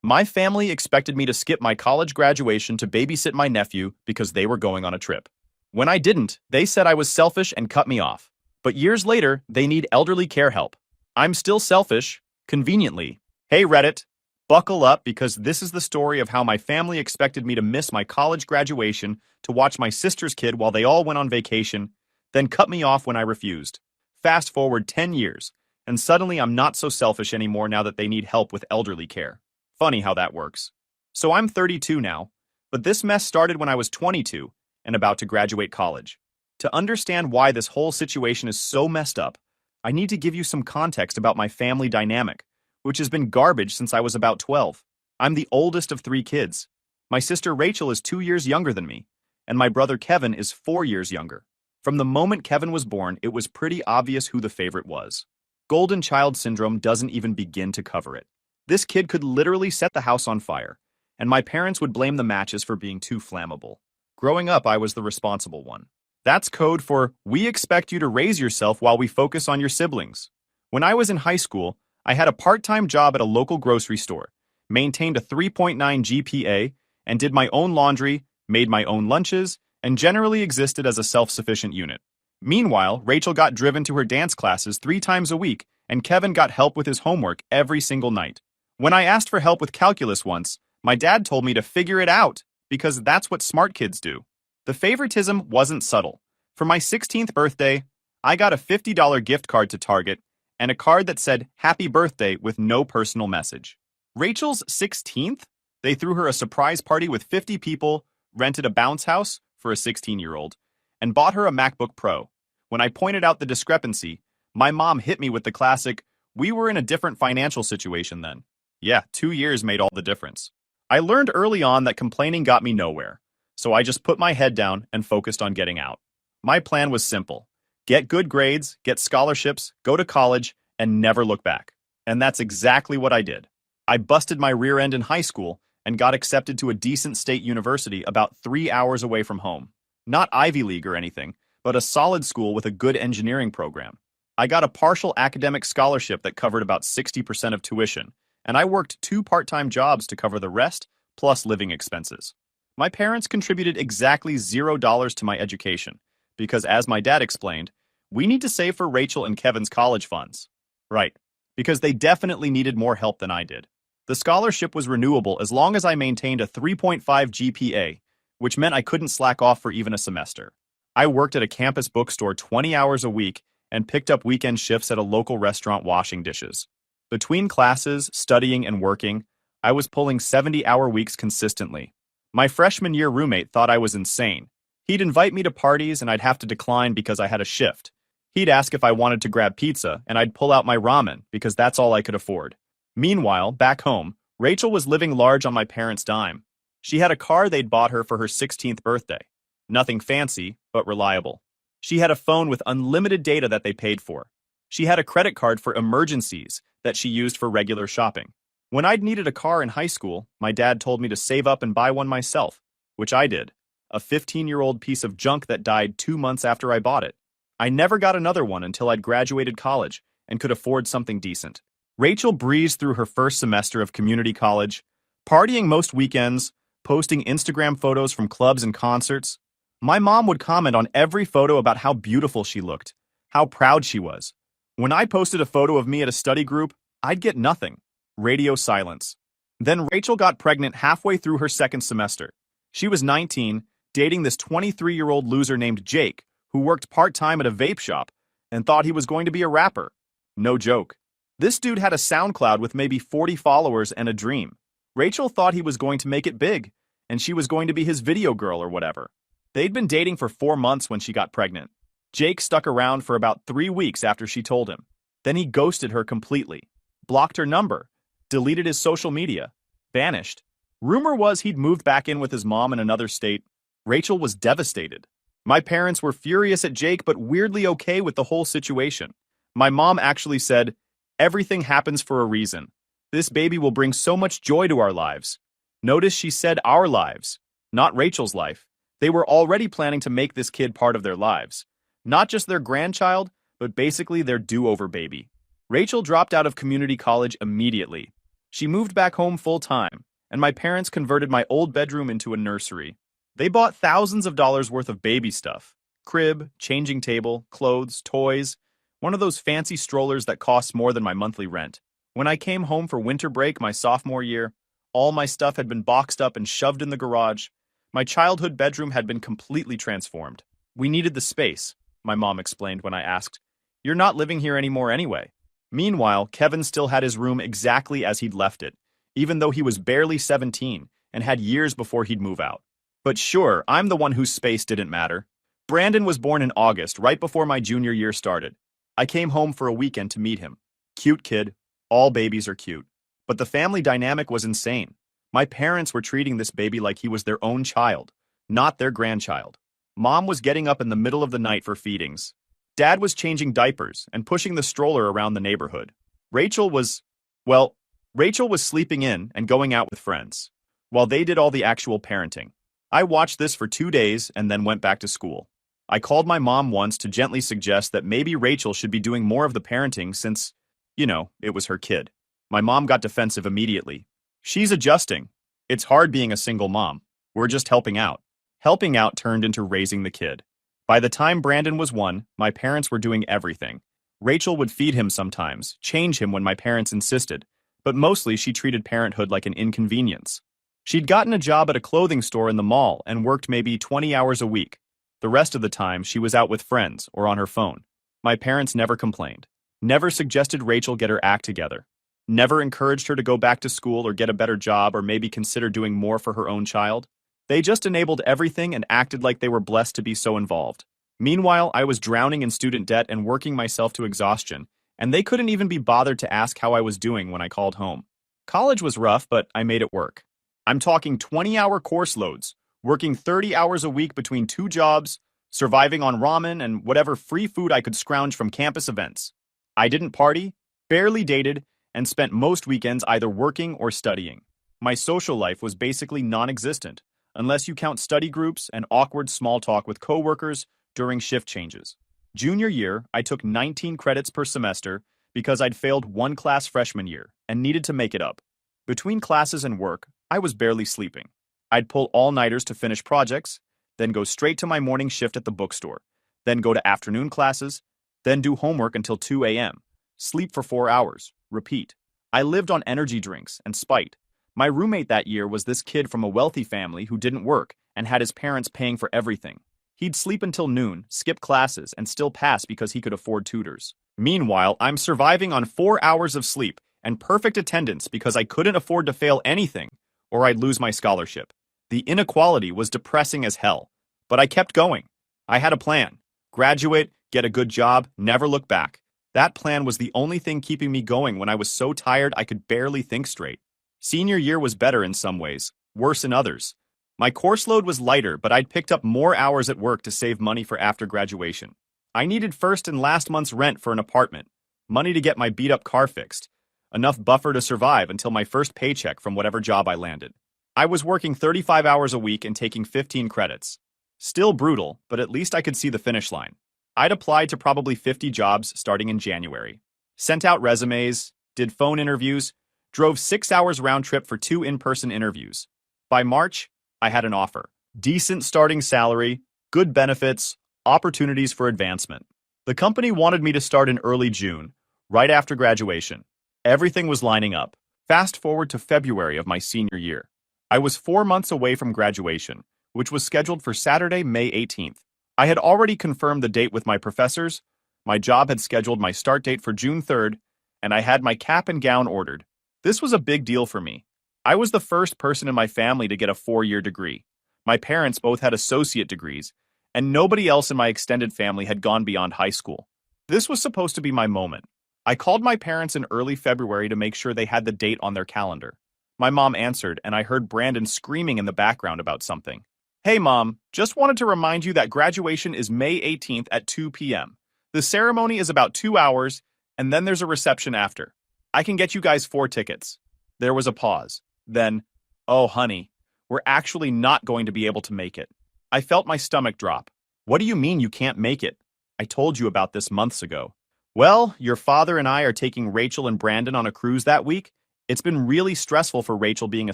My family expected me to skip my college graduation to babysit my nephew because they were going on a trip. When I didn't, they said I was selfish and cut me off. But years later, they need elderly care help. I'm still selfish, conveniently. Hey Reddit, buckle up because this is the story of how my family expected me to miss my college graduation to watch my sister's kid while they all went on vacation, then cut me off when I refused. Fast forward 10 years, and suddenly I'm not so selfish anymore now that they need help with elderly care. Funny how that works. So I'm 32 now, but this mess started when I was 22 and about to graduate college. To understand why this whole situation is so messed up, I need to give you some context about my family dynamic, which has been garbage since I was about 12. I'm the oldest of 3 kids. My sister Rachel is 2 years younger than me, and my brother Kevin is 4 years younger. From the moment Kevin was born, it was pretty obvious who the favorite was. Golden child syndrome doesn't even begin to cover it. This kid could literally set the house on fire, and my parents would blame the matches for being too flammable. Growing up, I was the responsible one. That's code for, we expect you to raise yourself while we focus on your siblings. When I was in high school, I had a part-time job at a local grocery store, maintained a 3.9 GPA, and did my own laundry, made my own lunches, and generally existed as a self-sufficient unit. Meanwhile, Rachel got driven to her dance classes 3 times a week, and Kevin got help with his homework every single night. When I asked for help with calculus once, my dad told me to figure it out, because that's what smart kids do. The favoritism wasn't subtle. For my 16th birthday, I got a $50 gift card to Target and a card that said happy birthday with no personal message. Rachel's 16th? They threw her a surprise party with 50 people, rented a bounce house for a 16-year-old, and bought her a MacBook Pro. When I pointed out the discrepancy, my mom hit me with the classic, we were in a different financial situation then. Yeah, 2 years made all the difference. I learned early on that complaining got me nowhere, so I just put my head down and focused on getting out. My plan was simple. Get good grades, get scholarships, go to college, and never look back. And that's exactly what I did. I busted my rear end in high school and got accepted to a decent state university about 3 hours away from home. Not Ivy League or anything, but a solid school with a good engineering program. I got a partial academic scholarship that covered about 60% of tuition, and I worked 2 part-time jobs to cover the rest, plus living expenses. My parents contributed exactly $0 to my education, because as my dad explained, we need to save for Rachel and Kevin's college funds. Right, because they definitely needed more help than I did. The scholarship was renewable as long as I maintained a 3.5 GPA, which meant I couldn't slack off for even a semester. I worked at a campus bookstore 20 hours a week and picked up weekend shifts at a local restaurant washing dishes. Between classes, studying, and working, I was pulling 70-hour weeks consistently. My freshman year roommate thought I was insane. He'd invite me to parties and I'd have to decline because I had a shift. He'd ask if I wanted to grab pizza and I'd pull out my ramen because that's all I could afford. Meanwhile, back home, Rachel was living large on my parents' dime. She had a car they'd bought her for her 16th birthday. Nothing fancy, but reliable. She had a phone with unlimited data that they paid for. She had a credit card for emergencies that she used for regular shopping. When I'd needed a car in high school, my dad told me to save up and buy one myself, which I did. A 15-year-old piece of junk that died 2 months after I bought it. I never got another one until I'd graduated college and could afford something decent. Rachel breezed through her first semester of community college, partying most weekends, posting Instagram photos from clubs and concerts. My mom would comment on every photo about how beautiful she looked, how proud she was. When I posted a photo of me at a study group, I'd get nothing. Radio silence. Then Rachel got pregnant halfway through her second semester. She was 19, dating this 23-year-old loser named Jake, who worked part-time at a vape shop and thought he was going to be a rapper. No joke. This dude had a SoundCloud with maybe 40 followers and a dream. Rachel thought he was going to make it big, and she was going to be his video girl or whatever. They'd been dating for 4 months when she got pregnant. Jake stuck around for about 3 weeks after she told him. Then he ghosted her completely, blocked her number, deleted his social media, vanished. Rumor was he'd moved back in with his mom in another state. Rachel was devastated. My parents were furious at Jake but weirdly okay with the whole situation. My mom actually said, "Everything happens for a reason. This baby will bring so much joy to our lives." Notice she said our lives, not Rachel's life. They were already planning to make this kid part of their lives. Not just their grandchild, but basically their do-over baby. Rachel dropped out of community college immediately. She moved back home full time, and my parents converted my old bedroom into a nursery. They bought thousands of dollars worth of baby stuff: crib, changing table, clothes, toys, one of those fancy strollers that costs more than my monthly rent. When I came home for winter break my sophomore year, all my stuff had been boxed up and shoved in the garage. My childhood bedroom had been completely transformed. We needed the space, my mom explained when I asked. You're not living here anymore anyway. Meanwhile, Kevin still had his room exactly as he'd left it, even though he was barely 17 and had years before he'd move out. But sure, I'm the one whose space didn't matter. Brandon was born in August, right before my junior year started. I came home for a weekend to meet him. Cute kid. All babies are cute. But the family dynamic was insane. My parents were treating this baby like he was their own child, not their grandchild. Mom was getting up in the middle of the night for feedings. Dad was changing diapers and pushing the stroller around the neighborhood. Rachel was, well, Rachel was sleeping in and going out with friends, while they did all the actual parenting. I watched this for 2 days and then went back to school. I called my mom once to gently suggest that maybe Rachel should be doing more of the parenting since, it was her kid. My mom got defensive immediately. She's adjusting. It's hard being a single mom. We're just helping out. Helping out turned into raising the kid. By the time Brandon was 1, my parents were doing everything. Rachel would feed him sometimes, change him when my parents insisted, but mostly she treated parenthood like an inconvenience. She'd gotten a job at a clothing store in the mall and worked maybe 20 hours a week. The rest of the time, she was out with friends or on her phone. My parents never complained. Never suggested Rachel get her act together. Never encouraged her to go back to school or get a better job or maybe consider doing more for her own child. They just enabled everything and acted like they were blessed to be so involved. Meanwhile, I was drowning in student debt and working myself to exhaustion, and they couldn't even be bothered to ask how I was doing when I called home. College was rough, but I made it work. I'm talking 20-hour course loads, working 30 hours a week between 2 jobs, surviving on ramen and whatever free food I could scrounge from campus events. I didn't party, barely dated, and spent most weekends either working or studying. My social life was basically non-existent, unless you count study groups and awkward small talk with coworkers during shift changes. Junior year, I took 19 credits per semester because I'd failed 1 class freshman year and needed to make it up. Between classes and work, I was barely sleeping. I'd pull all-nighters to finish projects, then go straight to my morning shift at the bookstore, then go to afternoon classes, then do homework until 2 a.m., sleep for 4 hours, repeat. I lived on energy drinks and spite. My roommate that year was this kid from a wealthy family who didn't work and had his parents paying for everything. He'd sleep until noon, skip classes, and still pass because he could afford tutors. Meanwhile, I'm surviving on 4 hours of sleep and perfect attendance because I couldn't afford to fail anything, or I'd lose my scholarship. The inequality was depressing as hell, but I kept going. I had a plan. Graduate, get a good job, never look back. That plan was the only thing keeping me going when I was so tired I could barely think straight. Senior year was better in some ways, worse in others. My course load was lighter, but I'd picked up more hours at work to save money for after graduation. I needed first and last month's rent for an apartment, money to get my beat-up car fixed, enough buffer to survive until my first paycheck from whatever job I landed. I was working 35 hours a week and taking 15 credits. Still brutal, but at least I could see the finish line. I'd applied to probably 50 jobs starting in January. Sent out resumes, did phone interviews, drove 6 hours round trip for 2 in-person interviews. By March, I had an offer. Decent starting salary, good benefits, opportunities for advancement. The company wanted me to start in early June, right after graduation. Everything was lining up. Fast forward to February of my senior year. I was 4 months away from graduation, which was scheduled for Saturday, May 18th. I had already confirmed the date with my professors, my job had scheduled my start date for June 3rd, and I had my cap and gown ordered. This was a big deal for me. I was the first person in my family to get a 4-year degree. My parents both had associate degrees, and nobody else in my extended family had gone beyond high school. This was supposed to be my moment. I called my parents in early February to make sure they had the date on their calendar. My mom answered, and I heard Brandon screaming in the background about something. Hey Mom, just wanted to remind you that graduation is May 18th at 2 p.m. The ceremony is about 2 hours, and then there's a reception after. I can get you guys 4 tickets. There was a pause. Then, oh honey, we're actually not going to be able to make it. I felt my stomach drop. What do you mean you can't make it? I told you about this months ago. Well, your father and I are taking Rachel and Brandon on a cruise that week, It's been really stressful for Rachel being a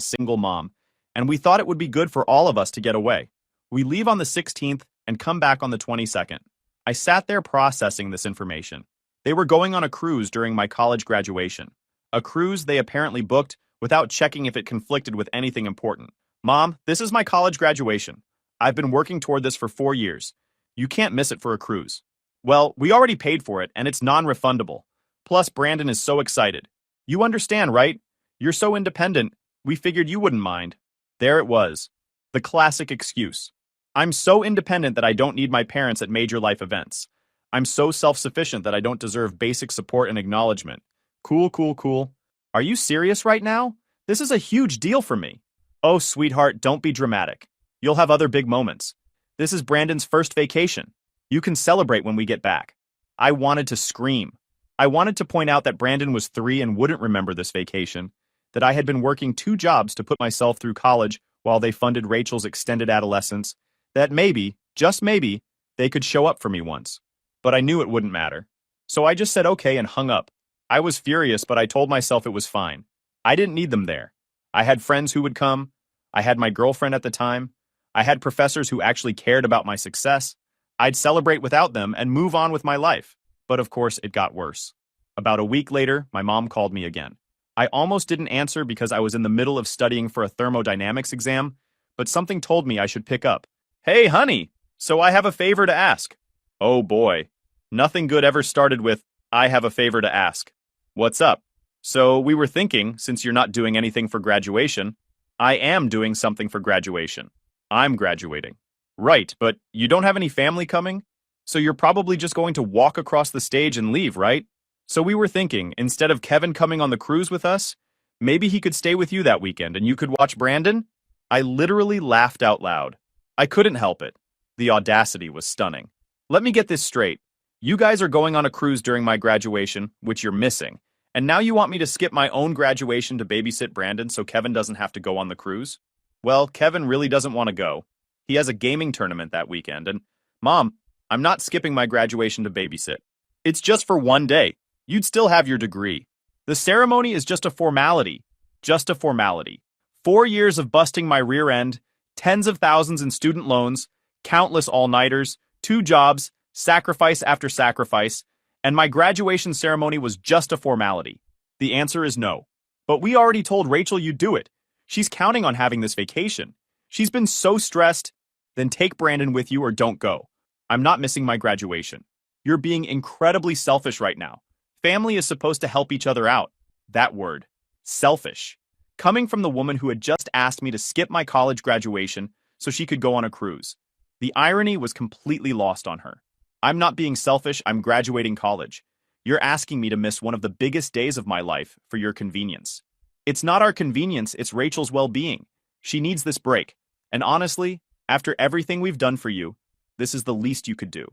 single mom, and we thought it would be good for all of us to get away. We leave on the 16th and come back on the 22nd. I sat there processing this information. They were going on a cruise during my college graduation. A cruise they apparently booked without checking if it conflicted with anything important. Mom, this is my college graduation. I've been working toward this for 4 years. You can't miss it for a cruise. Well, we already paid for it, and it's non-refundable. Plus, Brandon is so excited. You understand, right? You're so independent, we figured you wouldn't mind. There it was. The classic excuse. I'm so independent that I don't need my parents at major life events. I'm so self-sufficient that I don't deserve basic support and acknowledgement. Cool, cool, cool. Are you serious right now? This is a huge deal for me. Oh, sweetheart, don't be dramatic. You'll have other big moments. This is Brandon's first vacation. You can celebrate when we get back. I wanted to scream. I wanted to point out that Brandon was 3 and wouldn't remember this vacation, that I had been working 2 jobs to put myself through college while they funded Rachel's extended adolescence, that maybe, just maybe, they could show up for me once. But I knew it wouldn't matter. So I just said okay and hung up. I was furious, but I told myself it was fine. I didn't need them there. I had friends who would come. I had my girlfriend at the time. I had professors who actually cared about my success. I'd celebrate without them and move on with my life. But of course, it got worse. About a week later, my mom called me again. I almost didn't answer because I was in the middle of studying for a thermodynamics exam, but something told me I should pick up. Hey, honey, so I have a favor to ask. Oh boy, nothing good ever started with, I have a favor to ask. What's up? So we were thinking, since you're not doing anything for graduation, I am doing something for graduation. I'm graduating. Right, but you don't have any family coming? So you're probably just going to walk across the stage and leave, right? So we were thinking, instead of Kevin coming on the cruise with us, maybe he could stay with you that weekend and you could watch Brandon? I literally laughed out loud. I couldn't help it. The audacity was stunning. Let me get this straight. You guys are going on a cruise during my graduation, which you're missing, and now you want me to skip my own graduation to babysit Brandon so Kevin doesn't have to go on the cruise? Well, Kevin really doesn't want to go. He has a gaming tournament that weekend, and Mom, I'm not skipping my graduation to babysit. It's just for 1 day. You'd still have your degree. The ceremony is just a formality. Just a formality. 4 years of busting my rear end, tens of thousands in student loans, countless all-nighters, 2 jobs, sacrifice after sacrifice, and my graduation ceremony was just a formality. The answer is no. But we already told Rachel you'd do it. She's counting on having this vacation. She's been so stressed. Then take Brandon with you or don't go. I'm not missing my graduation. You're being incredibly selfish right now. Family is supposed to help each other out. That word. Selfish. Coming from the woman who had just asked me to skip my college graduation so she could go on a cruise. The irony was completely lost on her. I'm not being selfish, I'm graduating college. You're asking me to miss one of the biggest days of my life for your convenience. It's not our convenience, it's Rachel's well-being. She needs this break. And honestly, after everything we've done for you, this is the least you could do.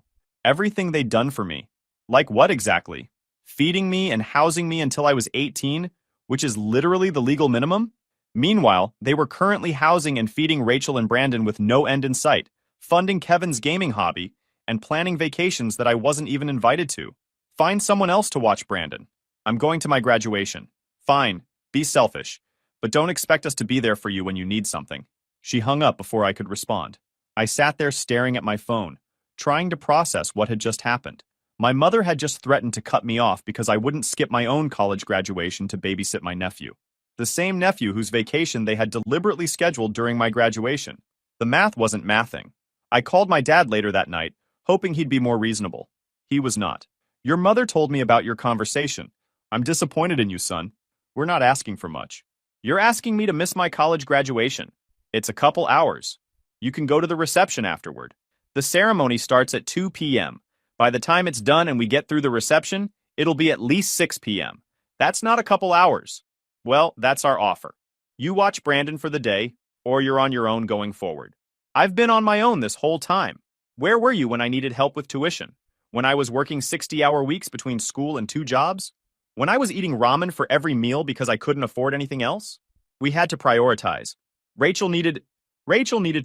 Everything they'd done for me. Like what exactly? Feeding me and housing me until I was 18, which is literally the legal minimum? Meanwhile, they were currently housing and feeding Rachel and Brandon with no end in sight, funding Kevin's gaming hobby, and planning vacations that I wasn't even invited to. Find someone else to watch Brandon. I'm going to my graduation. Fine, be selfish, but don't expect us to be there for you when you need something. She hung up before I could respond. I sat there staring at my phone, trying to process what had just happened. My mother had just threatened to cut me off because I wouldn't skip my own college graduation to babysit my nephew. The same nephew whose vacation they had deliberately scheduled during my graduation. The math wasn't mathing. I called my dad later that night, hoping he'd be more reasonable. He was not. Your mother told me about your conversation. I'm disappointed in you, son. We're not asking for much. You're asking me to miss my college graduation. It's a couple hours. You can go to the reception afterward. The ceremony starts at 2 p.m. By the time it's done and we get through the reception, it'll be at least 6 p.m. That's not a couple hours. Well, that's our offer. You watch Brandon for the day, or you're on your own going forward. I've been on my own this whole time. Where were you when I needed help with tuition? When I was working 60-hour weeks between school and 2 jobs? When I was eating ramen for every meal because I couldn't afford anything else? We had to prioritize. Rachel needed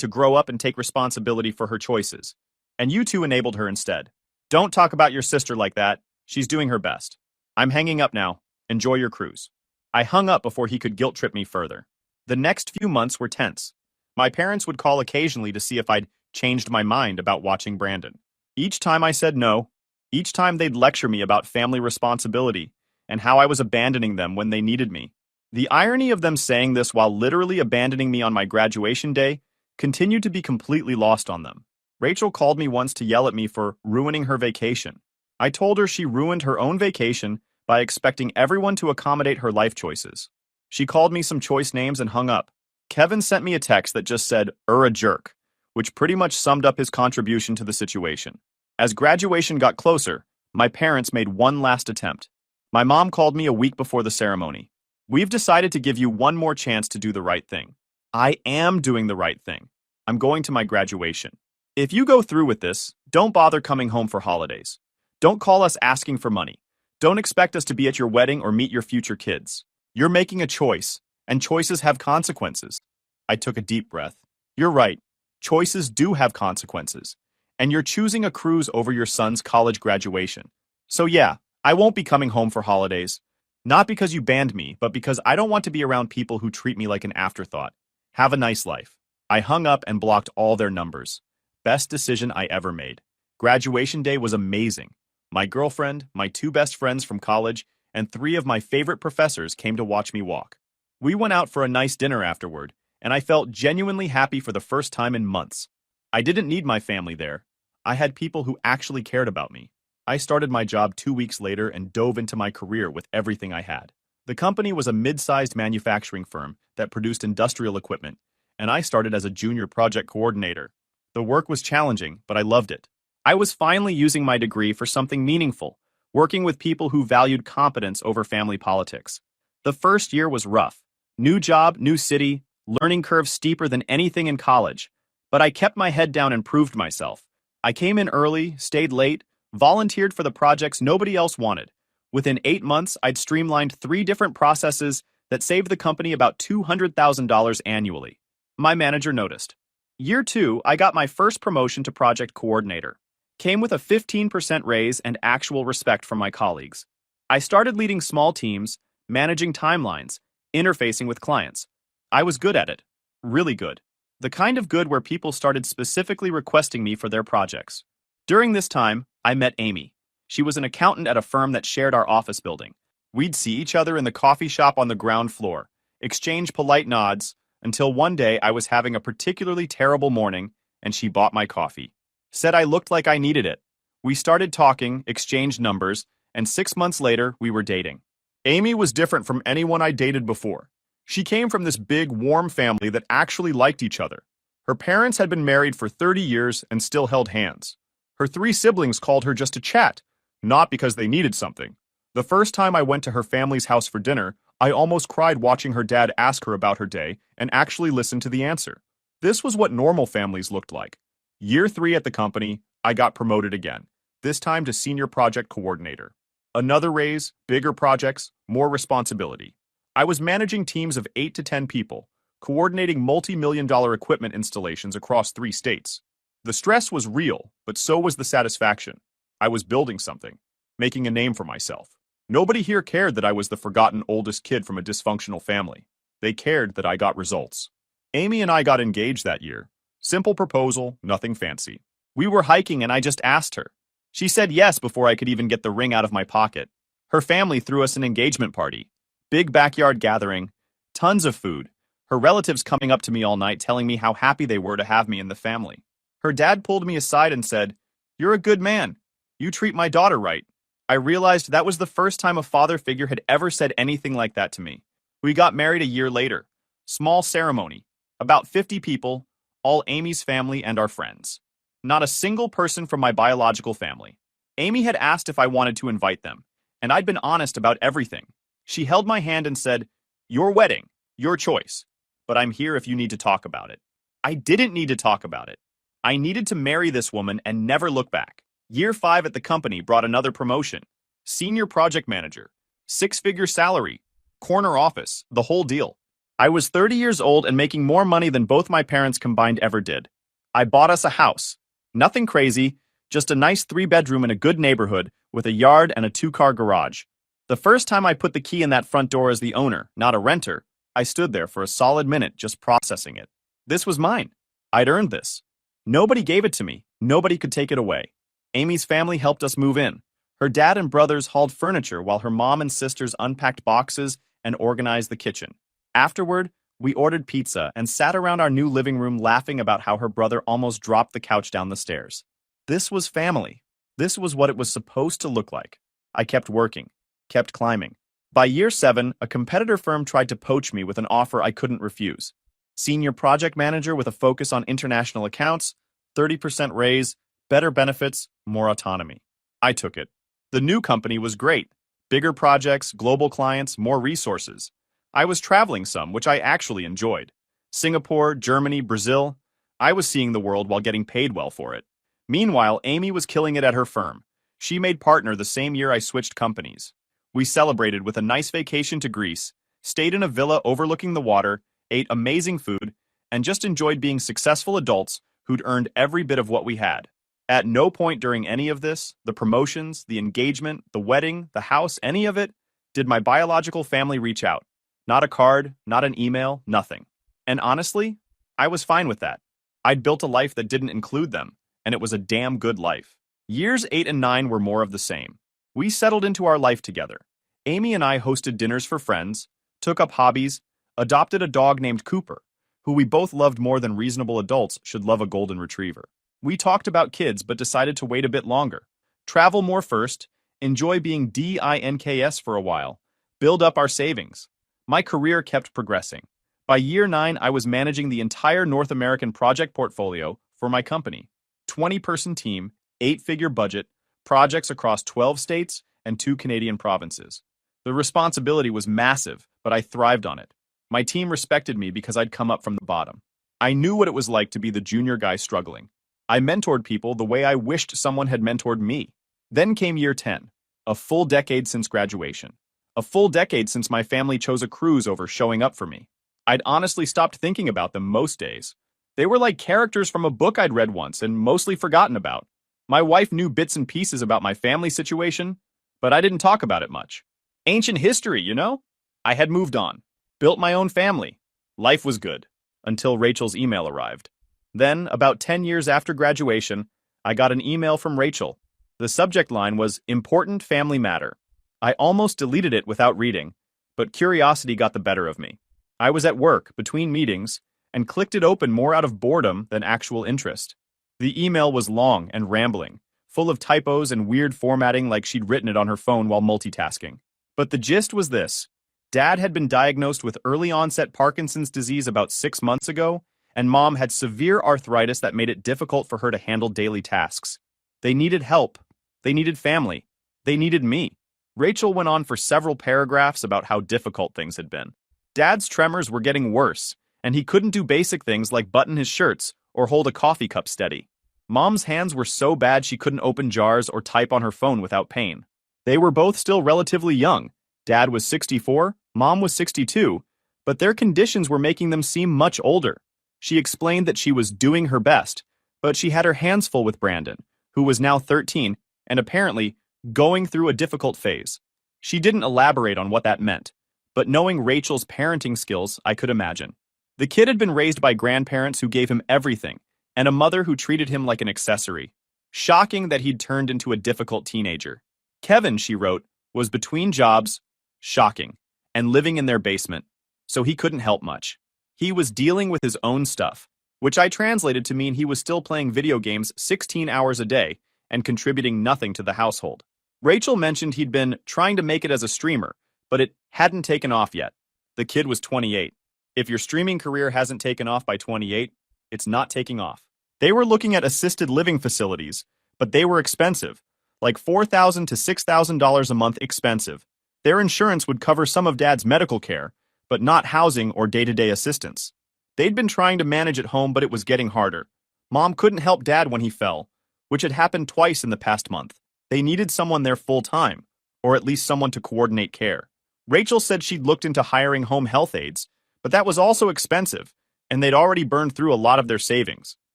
to grow up and take responsibility for her choices. And you two enabled her instead. Don't talk about your sister like that. She's doing her best. I'm hanging up now. Enjoy your cruise. I hung up before he could guilt trip me further. The next few months were tense. My parents would call occasionally to see if I'd changed my mind about watching Brandon. Each time I said no, each time they'd lecture me about family responsibility and how I was abandoning them when they needed me. The irony of them saying this while literally abandoning me on my graduation day continued to be completely lost on them. Rachel called me once to yell at me for ruining her vacation. I told her she ruined her own vacation by expecting everyone to accommodate her life choices. She called me some choice names and hung up. Kevin sent me a text that just said, a jerk," which pretty much summed up his contribution to the situation. As graduation got closer, my parents made one last attempt. My mom called me a week before the ceremony. "We've decided to give you one more chance to do the right thing." I am doing the right thing. I'm going to my graduation. If you go through with this, don't bother coming home for holidays. Don't call us asking for money. Don't expect us to be at your wedding or meet your future kids. You're making a choice, and choices have consequences. I took a deep breath. You're right. Choices do have consequences. And you're choosing a cruise over your son's college graduation. So yeah, I won't be coming home for holidays. Not because you banned me, but because I don't want to be around people who treat me like an afterthought. Have a nice life. I hung up and blocked all their numbers. Best decision I ever made. Graduation day was amazing. My girlfriend, my two best friends from college, and three of my favorite professors came to watch me walk. We went out for a nice dinner afterward, and I felt genuinely happy for the first time in months. I didn't need my family there. I had people who actually cared about me. I started my job 2 weeks later and dove into my career with everything I had. The company was a mid-sized manufacturing firm that produced industrial equipment, and I started as a junior project coordinator. The work was challenging, but I loved it. I was finally using my degree for something meaningful, working with people who valued competence over family politics. The first year was rough. New job, new city, learning curve steeper than anything in college. But I kept my head down and proved myself. I came in early, stayed late, volunteered for the projects nobody else wanted. Within 8 months, I'd streamlined 3 different processes that saved the company about $200,000 annually. My manager noticed. Year 2, I got my first promotion to project coordinator. Came with a 15% raise and actual respect from my colleagues. I started leading small teams, managing timelines, interfacing with clients. I was good at it. Really good. The kind of good where people started specifically requesting me for their projects. During this time, I met Amy. She was an accountant at a firm that shared our office building. We'd see each other in the coffee shop on the ground floor, exchange polite nods, until one day I was having a particularly terrible morning and she bought my coffee. Said I looked like I needed it. We started talking, exchanged numbers, and 6 months later, we were dating. Amy was different from anyone I dated before. She came from this big, warm family that actually liked each other. Her parents had been married for 30 years and still held hands. Her 3 siblings called her just to chat, not because they needed something. The first time I went to her family's house for dinner, I almost cried watching her dad ask her about her day and actually listen to the answer. This was what normal families looked like. Year 3 at the company, I got promoted again, this time to senior project coordinator. Another raise, bigger projects, more responsibility. I was managing teams of 8 to 10 people, coordinating multi-million-dollar equipment installations across 3 states. The stress was real, but so was the satisfaction. I was building something, making a name for myself. Nobody here cared that I was the forgotten oldest kid from a dysfunctional family. They cared that I got results. Amy and I got engaged that year. Simple proposal, nothing fancy. We were hiking and I just asked her. She said yes before I could even get the ring out of my pocket. Her family threw us an engagement party. Big backyard gathering, tons of food. Her relatives coming up to me all night telling me how happy they were to have me in the family. Her dad pulled me aside and said, "You're a good man. You treat my daughter right." I realized that was the first time a father figure had ever said anything like that to me. We got married a year later. Small ceremony. About 50 people, all Amy's family and our friends. Not a single person from my biological family. Amy had asked if I wanted to invite them, and I'd been honest about everything. She held my hand and said, "Your wedding, your choice, but I'm here if you need to talk about it." I didn't need to talk about it. I needed to marry this woman and never look back. Year 5 at the company brought another promotion. Senior project manager, 6-figure salary, corner office, the whole deal. I was 30 years old and making more money than both my parents combined ever did. I bought us a house. Nothing crazy, just a nice 3-bedroom in a good neighborhood with a yard and a 2-car garage. The first time I put the key in that front door as the owner, not a renter, I stood there for a solid minute just processing it. This was mine. I'd earned this. Nobody gave it to me. Nobody could take it away. Amy's family helped us move in. Her dad and brothers hauled furniture while her mom and sisters unpacked boxes and organized the kitchen. Afterward, we ordered pizza and sat around our new living room laughing about how her brother almost dropped the couch down the stairs. This was family. This was what it was supposed to look like. I kept working, kept climbing. By year 7, a competitor firm tried to poach me with an offer I couldn't refuse. Senior project manager with a focus on international accounts, 30% raise, better benefits, more autonomy. I took it. The new company was great. Bigger projects, global clients, more resources. I was traveling some, which I actually enjoyed. Singapore, Germany, Brazil. I was seeing the world while getting paid well for it. Meanwhile, Amy was killing it at her firm. She made partner the same year I switched companies. We celebrated with a nice vacation to Greece, stayed in a villa overlooking the water, ate amazing food, and just enjoyed being successful adults who'd earned every bit of what we had. At no point during any of this, the promotions, the engagement, the wedding, the house, any of it, did my biological family reach out. Not a card, not an email, nothing. And honestly, I was fine with that. I'd built a life that didn't include them, and it was a damn good life. Years 8 and 9 were more of the same. We settled into our life together. Amy and I hosted dinners for friends, took up hobbies, adopted a dog named Cooper, who we both loved more than reasonable adults should love a golden retriever. We talked about kids but decided to wait a bit longer, travel more first, enjoy being DINKS for a while, build up our savings. My career kept progressing. By year 9, I was managing the entire North American project portfolio for my company. 20-person team, 8-figure budget, projects across 12 states and 2 Canadian provinces. The responsibility was massive, but I thrived on it. My team respected me because I'd come up from the bottom. I knew what it was like to be the junior guy struggling. I mentored people the way I wished someone had mentored me. Then came year 10, a full decade since graduation. A full decade since my family chose a cruise over showing up for me. I'd honestly stopped thinking about them most days. They were like characters from a book I'd read once and mostly forgotten about. My wife knew bits and pieces about my family situation, but I didn't talk about it much. Ancient history, you know? I had moved on, built my own family. Life was good, until Rachel's email arrived. Then, about 10 years after graduation, I got an email from Rachel. The subject line was Important Family Matter. I almost deleted it without reading, but curiosity got the better of me. I was at work, between meetings, and clicked it open more out of boredom than actual interest. The email was long and rambling, full of typos and weird formatting like she'd written it on her phone while multitasking. But the gist was this. Dad had been diagnosed with early-onset Parkinson's disease about 6 months ago, and Mom had severe arthritis that made it difficult for her to handle daily tasks. They needed help. They needed family. They needed me. Rachel went on for several paragraphs about how difficult things had been. Dad's tremors were getting worse, and he couldn't do basic things like button his shirts or hold a coffee cup steady. Mom's hands were so bad she couldn't open jars or type on her phone without pain. They were both still relatively young. Dad was 64, Mom was 62, but their conditions were making them seem much older. She explained that she was doing her best, but she had her hands full with Brandon, who was now 13 and apparently going through a difficult phase. She didn't elaborate on what that meant, but knowing Rachel's parenting skills, I could imagine. The kid had been raised by grandparents who gave him everything, and a mother who treated him like an accessory. Shocking that he'd turned into a difficult teenager. Kevin, she wrote, was between jobs, shocking, and living in their basement, so he couldn't help much. He was dealing with his own stuff, which I translated to mean he was still playing video games 16 hours a day and contributing nothing to the household. Rachel mentioned he'd been trying to make it as a streamer, but it hadn't taken off yet. The kid was 28. If your streaming career hasn't taken off by 28, it's not taking off. They were looking at assisted living facilities, but they were expensive, like $4,000 to $6,000 a month expensive. Their insurance would cover some of Dad's medical care, but not housing or day-to-day assistance. They'd been trying to manage at home, but it was getting harder. Mom couldn't help Dad when he fell, which had happened twice in the past month. They needed someone there full-time, or at least someone to coordinate care. Rachel said she'd looked into hiring home health aides, but that was also expensive, and they'd already burned through a lot of their savings.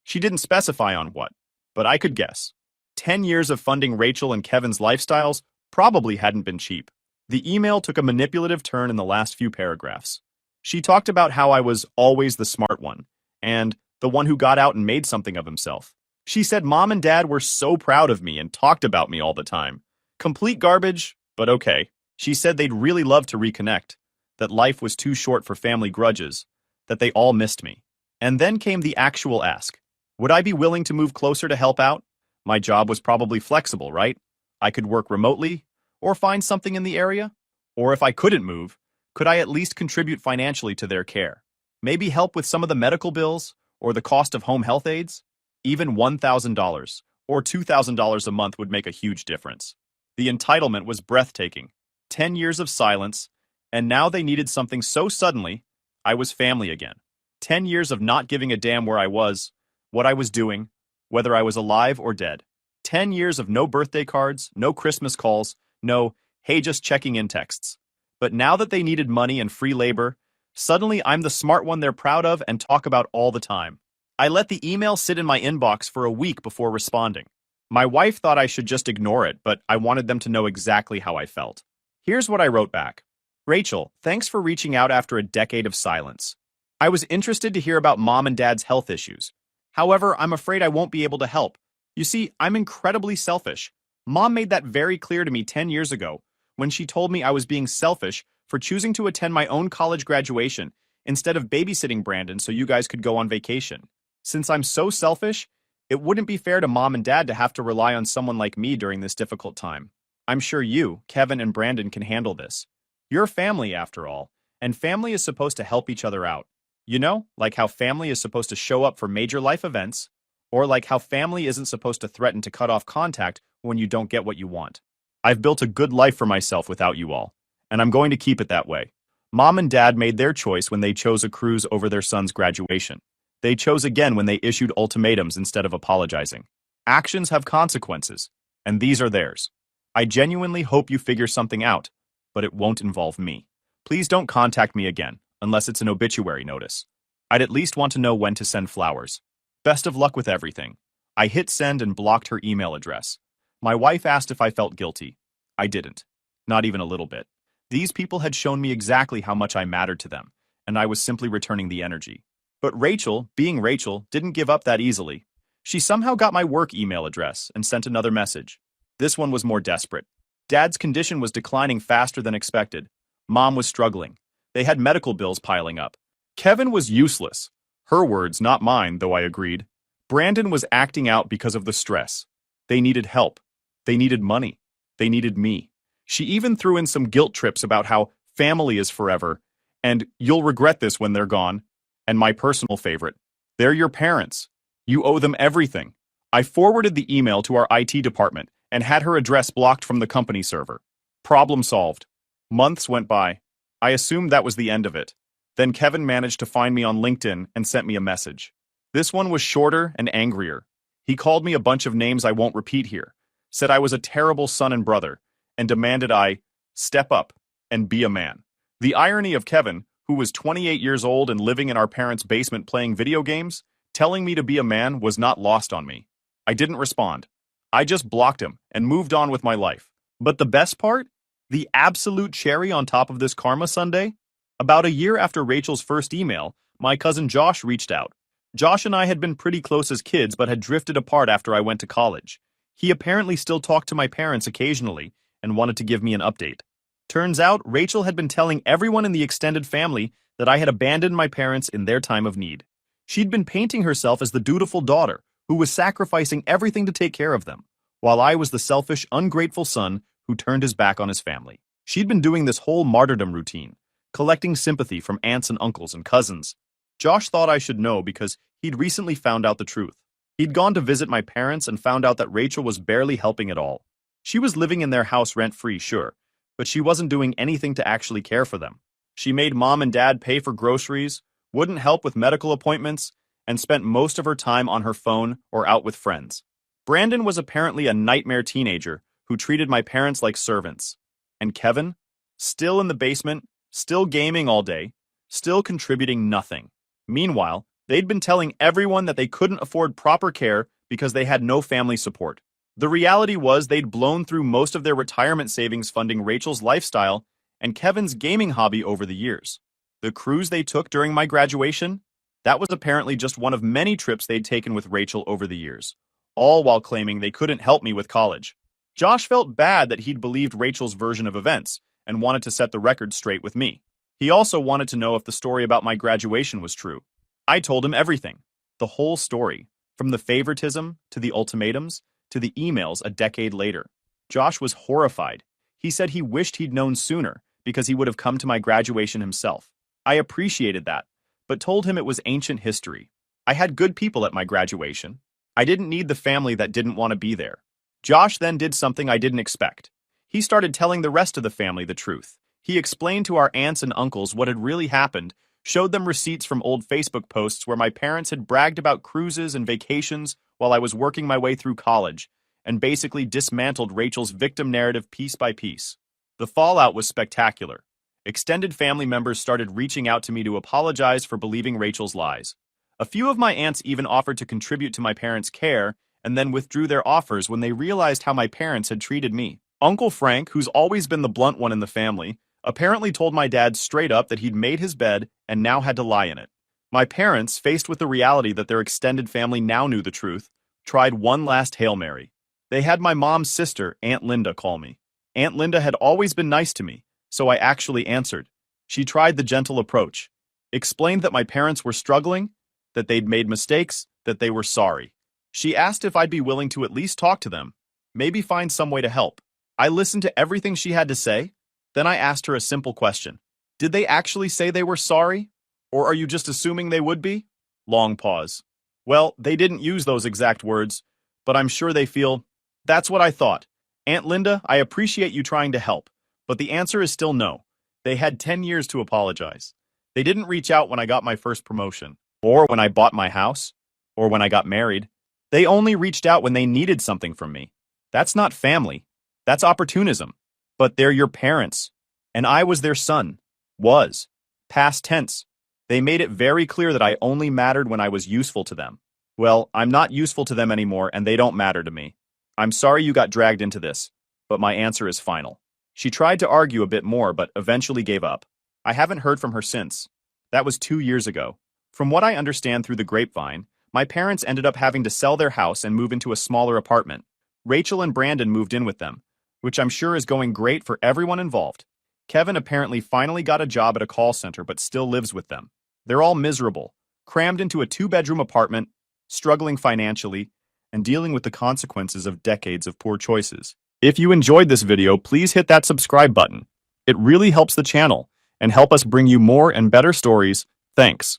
She didn't specify on what, but I could guess. 10 years of funding Rachel and Kevin's lifestyles probably hadn't been cheap. The email took a manipulative turn in the last few paragraphs. She talked about how I was always the smart one, and the one who got out and made something of himself. She said mom and dad were so proud of me and talked about me all the time. Complete garbage, but okay. She said they'd really love to reconnect, that life was too short for family grudges, that they all missed me. And then came the actual ask. Would I be willing to move closer to help out? My job was probably flexible, right? I could work remotely, or find something in the area. Or if I couldn't move, could I at least contribute financially to their care? Maybe help with some of the medical bills, or the cost of home health aids? Even $1,000 or $2,000 a month would make a huge difference. The entitlement was breathtaking. 10 years of silence, and now they needed something so suddenly, I was family again. 10 years of not giving a damn where I was, what I was doing, whether I was alive or dead. 10 years of no birthday cards, no Christmas calls, no, hey, just checking in texts. But now that they needed money and free labor, suddenly I'm the smart one they're proud of and talk about all the time. I let the email sit in my inbox for a week before responding. My wife thought I should just ignore it, but I wanted them to know exactly how I felt. Here's what I wrote back. Rachel, thanks for reaching out after a decade of silence. I was interested to hear about mom and dad's health issues. However, I'm afraid I won't be able to help. You see, I'm incredibly selfish. Mom made that very clear to me 10 years ago when she told me I was being selfish for choosing to attend my own college graduation instead of babysitting Brandon so you guys could go on vacation. Since I'm so selfish, it wouldn't be fair to mom and dad to have to rely on someone like me during this difficult time. I'm sure you, Kevin, and Brandon can handle this. You're family, after all, and family is supposed to help each other out. You know, like how family is supposed to show up for major life events, or like how family isn't supposed to threaten to cut off contact when you don't get what you want. I've built a good life for myself without you all, and I'm going to keep it that way. Mom and dad made their choice when they chose a cruise over their son's graduation. They chose again when they issued ultimatums instead of apologizing. Actions have consequences, and these are theirs. I genuinely hope you figure something out, but it won't involve me. Please don't contact me again, unless it's an obituary notice. I'd at least want to know when to send flowers. Best of luck with everything. I hit send and blocked her email address. My wife asked if I felt guilty. I didn't. Not even a little bit. These people had shown me exactly how much I mattered to them, and I was simply returning the energy. But Rachel, being Rachel, didn't give up that easily. She somehow got my work email address and sent another message. This one was more desperate. Dad's condition was declining faster than expected. Mom was struggling. They had medical bills piling up. Kevin was useless. Her words, not mine, though I agreed. Brandon was acting out because of the stress. They needed help. They needed money. They needed me. She even threw in some guilt trips about how family is forever, and you'll regret this when they're gone. And my personal favorite, they're your parents. You owe them everything. I forwarded the email to our IT department and had her address blocked from the company server. Problem solved. Months went by. I assumed that was the end of it. Then Kevin managed to find me on LinkedIn and sent me a message. This one was shorter and angrier. He called me a bunch of names I won't repeat here, said I was a terrible son and brother, and demanded I step up and be a man. The irony of Kevin, who was 28 years old and living in our parents' basement playing video games, telling me to be a man was not lost on me. I didn't respond. I just blocked him and moved on with my life. But the best part? The absolute cherry on top of this karma sundae? About a year after Rachel's first email, my cousin Josh reached out. Josh and I had been pretty close as kids but had drifted apart after I went to college. He apparently still talked to my parents occasionally and wanted to give me an update. Turns out, Rachel had been telling everyone in the extended family that I had abandoned my parents in their time of need. She'd been painting herself as the dutiful daughter who was sacrificing everything to take care of them, while I was the selfish, ungrateful son who turned his back on his family. She'd been doing this whole martyrdom routine, collecting sympathy from aunts and uncles and cousins. Josh thought I should know because he'd recently found out the truth. He'd gone to visit my parents and found out that Rachel was barely helping at all. She was living in their house rent-free, sure, but she wasn't doing anything to actually care for them. She made mom and dad pay for groceries, wouldn't help with medical appointments, and spent most of her time on her phone or out with friends. Brandon was apparently a nightmare teenager who treated my parents like servants. And Kevin? Still in the basement, still gaming all day, still contributing nothing. Meanwhile, they'd been telling everyone that they couldn't afford proper care because they had no family support. The reality was they'd blown through most of their retirement savings funding Rachel's lifestyle and Kevin's gaming hobby over the years. The cruise they took during my graduation? That was apparently just one of many trips they'd taken with Rachel over the years, all while claiming they couldn't help me with college. Josh felt bad that he'd believed Rachel's version of events and wanted to set the record straight with me. He also wanted to know if the story about my graduation was true. I told him everything, the whole story, from the favoritism to the ultimatums to the emails a decade later. Josh was horrified. He said he wished he'd known sooner because he would have come to my graduation himself. I appreciated that, but told him it was ancient history. I had good people at my graduation. I didn't need the family that didn't want to be there. Josh then did something I didn't expect. He started telling the rest of the family the truth. He explained to our aunts and uncles what had really happened, showed them receipts from old Facebook posts where my parents had bragged about cruises and vacations while I was working my way through college, and basically dismantled Rachel's victim narrative piece by piece. The fallout was spectacular. Extended family members started reaching out to me to apologize for believing Rachel's lies. A few of my aunts even offered to contribute to my parents' care and then withdrew their offers when they realized how my parents had treated me. Uncle Frank, who's always been the blunt one in the family, apparently told my dad straight up that he'd made his bed and now had to lie in it. My parents, faced with the reality that their extended family now knew the truth, tried one last Hail Mary. They had my mom's sister, Aunt Linda, call me. Aunt Linda had always been nice to me, so I actually answered. She tried the gentle approach, explained that my parents were struggling, that they'd made mistakes, that they were sorry. She asked if I'd be willing to at least talk to them, maybe find some way to help. I listened to everything she had to say. Then I asked her a simple question. Did they actually say they were sorry? Or are you just assuming they would be? Long pause. Well, they didn't use those exact words, but I'm sure they feel, that's what I thought. Aunt Linda, I appreciate you trying to help, but the answer is still no. They had 10 years to apologize. They didn't reach out when I got my first promotion, or when I bought my house, or when I got married. They only reached out when they needed something from me. That's not family. That's opportunism. But they're your parents, and I was their son. Was. Past tense. They made it very clear that I only mattered when I was useful to them. Well, I'm not useful to them anymore, and they don't matter to me. I'm sorry you got dragged into this, but my answer is final. She tried to argue a bit more, but eventually gave up. I haven't heard from her since. That was 2 years ago. From what I understand through the grapevine, my parents ended up having to sell their house and move into a smaller apartment. Rachel and Brandon moved in with them, which I'm sure is going great for everyone involved. Kevin apparently finally got a job at a call center but still lives with them. They're all miserable, crammed into a 2-bedroom apartment, struggling financially, and dealing with the consequences of decades of poor choices. If you enjoyed this video, please hit that subscribe button. It really helps the channel and help us bring you more and better stories. Thanks.